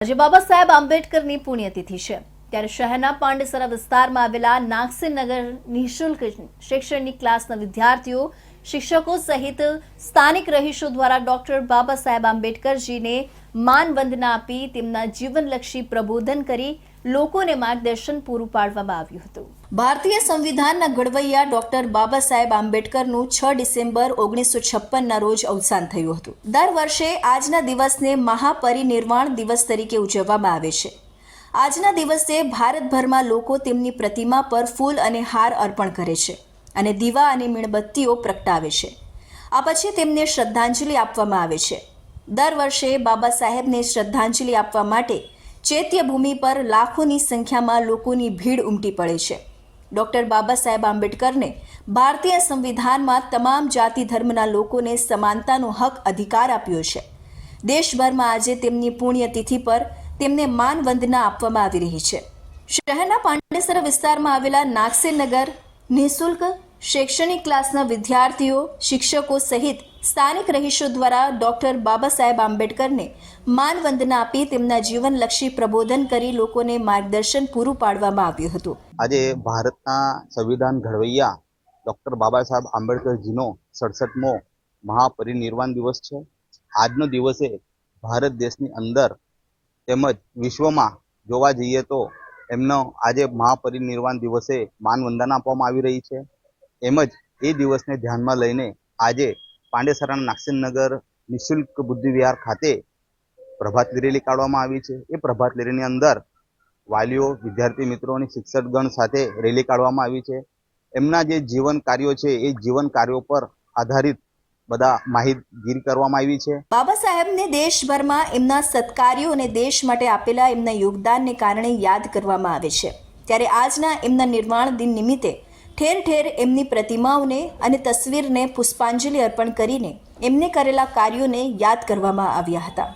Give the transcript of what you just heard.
આજે બાબા સાહેબ આંબેડકરની પુણ્યતિથિ છે ત્યારે શહેરના પાંડેસરા વિસ્તારમાં આવેલા નાગસેનનગર નિઃશુલ્ક શૈક્ષણિક ક્લાસના વિદ્યાર્થીઓ શિક્ષકો સહિત સ્થાનિક રહીશો દ્વારા ડોક્ટર બાબા સાહેબ આંબેડકરજીને માનવંદના આપી તેમના જીવનલક્ષી પ્રબોધન કરી લોકોને માર્ગદર્શન પૂરું પાડવામાં આવ્યું હતું। ભારતીય સંવિધાનના ઘડવૈયા ડોક્ટર બાબા સાહેબ આંબેડકરનું 6 ડિસેમ્બર 1956ના રોજ અવસાન થયું હતું। દર વર્ષે આજના દિવસને મહાપરિનિર્વાણ દિવસ તરીકે ઉજવવામાં આવે છે। આજના દિવસે ભારતભરમાં લોકો તેમની પ્રતિમા પર ફૂલ અને હાર અર્પણ કરે છે અને દીવા અને મીણબત્તીઓ પ્રગટાવે છે। આ પછી તેમને શ્રદ્ધાંજલિ આપવામાં આવે છે। દર વર્ષે બાબા સાહેબને શ્રદ્ધાંજલિ આપવા માટે ચૈત્યભૂમિ પર લાખોની સંખ્યામાં લોકોની ભીડ ઉમટી પડે છે। ડોક્ટર બાબા સાહેબ આંબેડકરને ભારતીય સંવિધાનમાં તમામ જાતિ ધર્મના લોકોને સમાનતાનો હક અધિકાર આપ્યો છે। દેશભરમાં આજે તેમની પુણ્યતિથિ પર તેમને માનવંદના આપવામાં આવી રહી છે। શહેરના પાંડેસરા વિસ્તારમાં આવેલા નાગસેનનગર નિઃશુલ્ક શૈક્ષણિક ક્લાસના વિદ્યાર્થીઓ શિક્ષકો સહિત સ્થાનિક રહીશો દ્વારા ડોક્ટર બાબા સાહેબ આંબેડકરને માનવંદના આપી તેમના જીવનલક્ષી પ્રબોધન કરી લોકોને માર્ગદર્શન પૂરું પાડવામાં આવ્યું હતું। આજે ભારતના સંવિધાન ઘડવૈયા ડોક્ટર બાબા સાહેબ આંબેડકરજીનો 67મો મહાપરિનિર્વાણ દિવસ છે। આજનો દિવસે ભારત દેશની અંદર તેમજ વિશ્વમાં જોવા જઈએ તો એમનો આજે મહાપરિનિર્વાણ દિવસે માનવંદના આપવામાં આવી રહી છે। એમજ એ દિવસને ધ્યાનમાં લઈને આજે પાંડેસરાના નાગસેનનગર નિઃશુલ્ક બુદ્ધિ વિહાર ખાતે પ્રભાત રેલી કાઢવામાં આવી છે। એ પ્રભાત રેલીની અંદર વાલીઓ વિદ્યાર્થી મિત્રો અને શિક્ષકગણ સાથે રેલી કાઢવામાં આવી છે। એમના જે જીવન કાર્યો છે એ જીવન કાર્યો પર આધારિત બધા માહિતગીરી કરવામાં આવી છે। બાબા સાહેબને દેશભરમાં એમના સત્કાર્યો અને દેશ માટે આપેલા એમના યોગદાનને કારણે યાદ કરવામાં આવે છે। ત્યારે આજના એમના નિર્વાણ દિન નિમિત્તે ઠેર ઠેર એમની પ્રતિમાઓને અને તસવીરને પુષ્પાંજલિ અર્પણ કરીને એમને કરેલા કાર્યોને યાદ કરવામાં આવ્યા હતા।